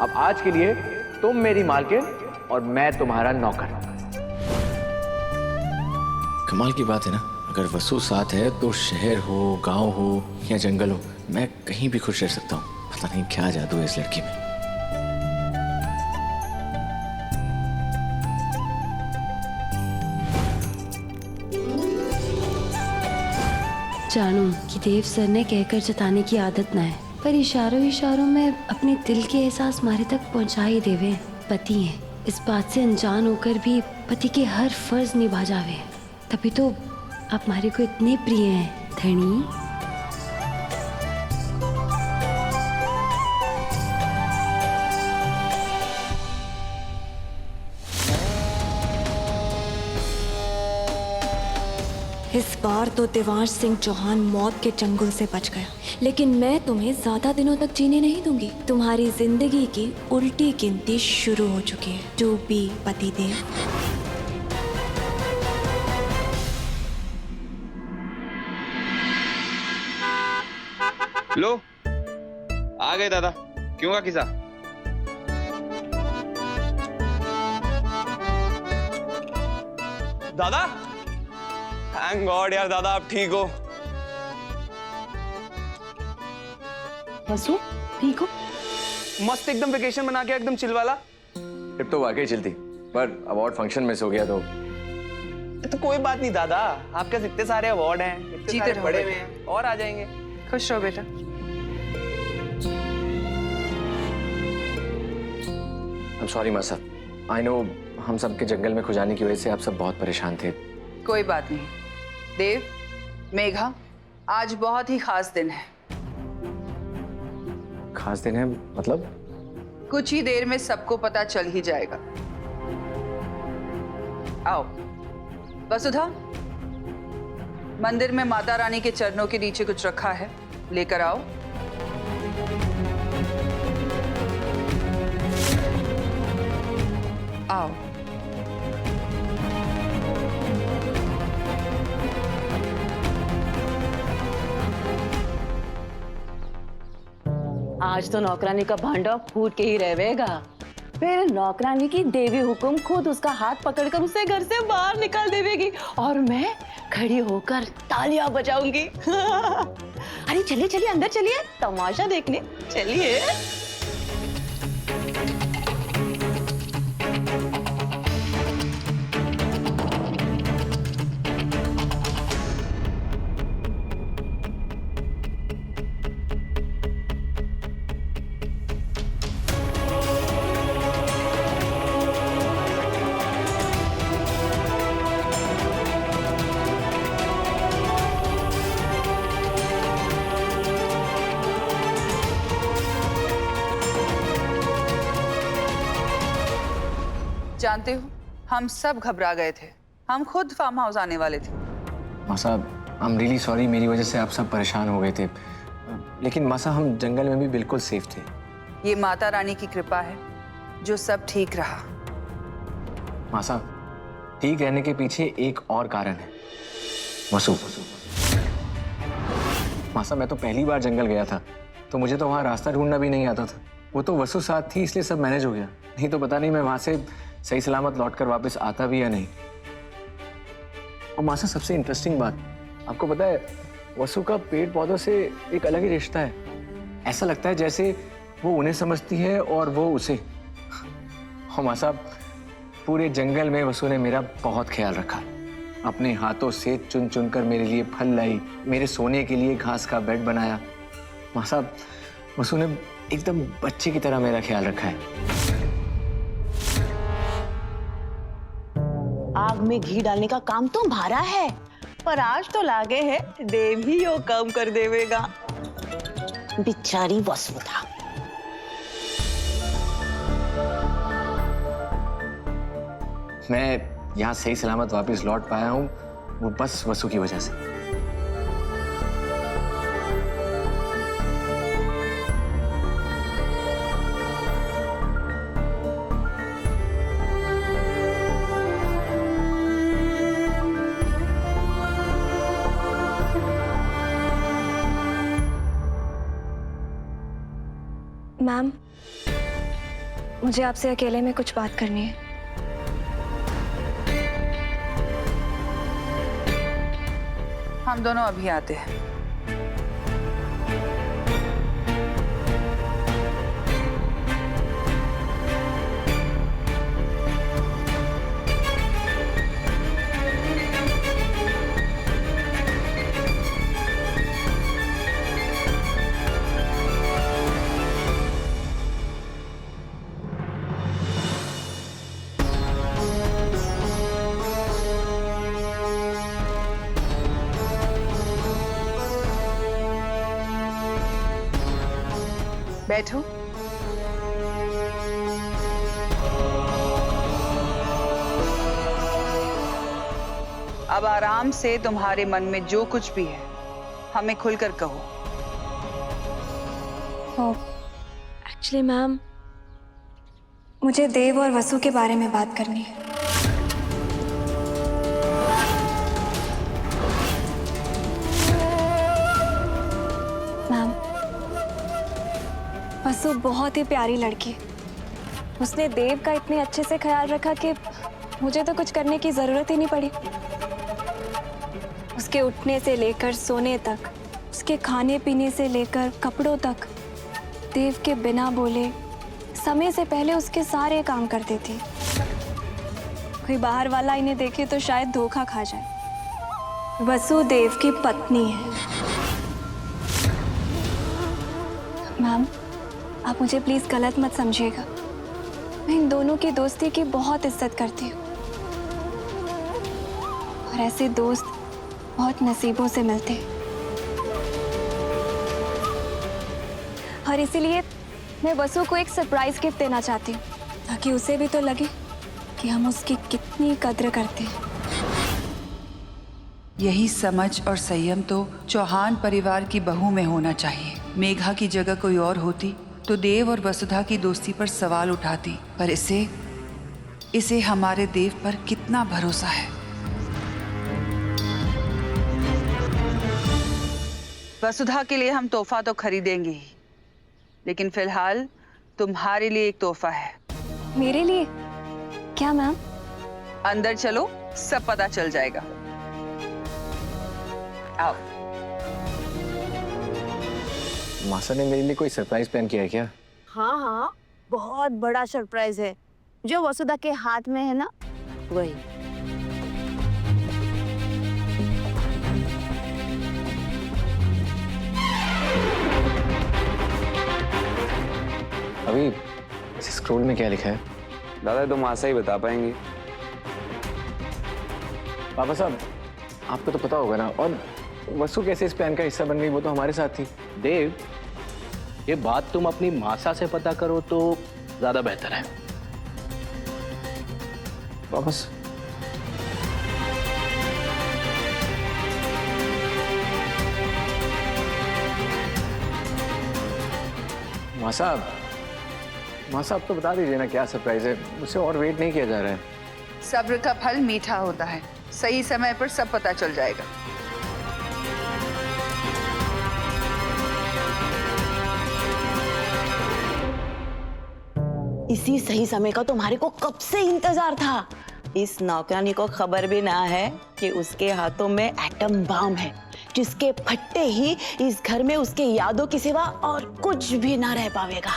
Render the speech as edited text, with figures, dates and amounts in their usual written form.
अब आज के लिए तुम मेरी मालकिन और मैं तुम्हारा नौकर। कमाल की बात है ना, अगर वसु साथ है तो शहर हो, गांव हो या जंगल हो, मैं कहीं भी खुश रह सकता हूँ। पता नहीं क्या जादू है इस लड़की में। जानू कि देव सर ने कहकर जताने की आदत ना है, पर इशारों इशारों में अपने दिल के एहसास मारे तक पहुंचा ही देवे। पति हैं, इस बात से अनजान होकर भी पति के हर फर्ज निभा जावे। तभी तो आप हमारे को इतने प्रिय हैं धनी। इस बार तो देवांश सिंह चौहान मौत के चंगुल से बच गया, लेकिन मैं तुम्हें ज्यादा दिनों तक जीने नहीं दूंगी। तुम्हारी जिंदगी की उल्टी गिनती शुरू हो चुकी है। टू बी पतिदेव। लो आ गए दादा, क्यों का किसा? दादा थैंक गॉड यार, दादा आप ठीक हो? वसु ठीक हो? मस्त एकदम वेकेशन बना के, एकदम चिल वाला। ट्रिप तो वाकई चलती, पर अवार्ड फंक्शन मिस हो गया तो कोई बात नहीं दादा, आपके इतने सारे अवार्ड हैं, इतने सारे पड़े हुए हैं, और आ जाएंगे। खुश रहो बेटा। I'm sorry मासा, I know हम सबके जंगल में खो जाने की वजह से आप सब बहुत परेशान थे। कोई बात नहीं देव, मेघा, आज बहुत ही खास दिन है। खास दिन है मतलब? कुछ ही देर में सबको पता चल ही जाएगा। आओ वसुधा, मंदिर में माता रानी के चरणों के नीचे कुछ रखा है, लेकर आओ। आओ। आज तो नौकरानी का भांडा फूट के ही रहेगा। फिर नौकरानी की देवी हुकुम खुद उसका हाथ पकड़कर उसे घर से बाहर निकाल देवेगी और मैं खड़ी होकर तालियां बजाऊंगी। अरे चलिए चलिए अंदर चलिए, तमाशा देखने चलिए। जानते हो, हम सब घबरा गए थे। हम खुद फार्म हाउस आने वाले थे। मासा, आई एम रियली सॉरी, मेरी वजह से आप सब परेशान हो गए थे। लेकिन मासा, हम जंगल में भी बिल्कुल सेफ थे। ये माता रानी की कृपा है जो सब ठीक रहा। मासा, ठीक रहने के पीछे एक और कारण है। वसु। मासा, मैं तो पहली बार जंगल गया था, तो मुझे तो वहाँ रास्ता ढूंढना भी नहीं आता था। वो तो वसु साथ थी, इसलिए सब मैनेज हो गया। नहीं तो पता नहीं मैं वहां से सही सलामत लौटकर वापस आता भी या नहीं। और मासा, सबसे इंटरेस्टिंग बात, आपको पता है वसु का पेड़ पौधों से एक अलग ही रिश्ता है। ऐसा लगता है जैसे वो उन्हें समझती है और वो उसे। और मासा, पूरे जंगल में वसु ने मेरा बहुत ख्याल रखा। अपने हाथों से चुन चुन कर मेरे लिए फल लाई, मेरे सोने के लिए घास का बेड बनाया। मासा, वसु ने एकदम बच्चे की तरह मेरा ख्याल रखा है। आग में घी डालने का काम तो भारा है, पर आज तो लागे है देव ही यो काम कर देवेगा। बेचारी वसुधा। मैं यहाँ सही सलामत वापस लौट पाया हूँ, वो बस वसु की वजह से। मैम, मुझे आपसे अकेले में कुछ बात करनी है। हम दोनों अभी आते हैं। बैठो। अब आराम से तुम्हारे मन में जो कुछ भी है हमें खुलकर कहो। एक्चुअली मैम, मुझे देव और वसु के बारे में बात करनी है। मैम, वसु बहुत ही प्यारी लड़की है। उसने देव का इतने अच्छे से ख्याल रखा कि मुझे तो कुछ करने की जरूरत ही नहीं पड़ी। उसके उठने से लेकर सोने तक, उसके खाने पीने से लेकर कपड़ों तक, देव के बिना बोले समय से पहले उसके सारे काम कर देती। कोई बाहर वाला इन्हें देखे तो शायद धोखा खा जाए। वसु देव की पत्नी है। मैम, आप मुझे प्लीज गलत मत समझिएगा। मैं इन दोनों की दोस्ती की बहुत इज्जत करती हूँ और ऐसे दोस्त बहुत नसीबों से मिलते हैं। और इसीलिए मैं वसु को एक सरप्राइज गिफ्ट देना चाहती हूँ, ताकि उसे भी तो लगे कि हम उसकी कितनी कद्र करते हैं। यही समझ और संयम तो चौहान परिवार की बहू में होना चाहिए। मेघा की जगह कोई और होती तो देव और वसुधा की दोस्ती पर सवाल उठाती, पर इसे हमारे देव पर कितना भरोसा है। वसुधा के लिए हम तोहफा तो खरीदेंगे ही, लेकिन फिलहाल तुम्हारे लिए एक तोहफा है। मेरे लिए? क्या मैम? अंदर चलो, सब पता चल जाएगा। आओ। मासा ने मेरे लिए कोई सरप्राइज प्लान किया है क्या? हाँ हाँ, बहुत बड़ा सरप्राइज है जो वसुधा के हाथ में है ना, वही। अभी इस स्क्रोल में क्या लिखा है? दादा तो मासा ही बता पाएंगे। पापा साहब, आपको तो पता होगा ना। और वसु कैसे इस प्लान का हिस्सा बन गई? वो तो हमारे साथ थी। देव, ये बात तुम अपनी मासा से पता करो तो ज्यादा बेहतर है। वापस माँ साहब तो बता दीजिए ना क्या सरप्राइज है। मुझसे और वेट नहीं किया जा रहा है। सब्र का फल मीठा होता है, सही समय पर सब पता चल जाएगा। इसी सही समय का तुम्हारे को कब से इंतजार था। इस नौकरानी को खबर भी ना है कि उसके हाथों में एटम बम है, जिसके फटते ही इस घर में उसके यादों के सिवा और कुछ भी ना रह पाएगा।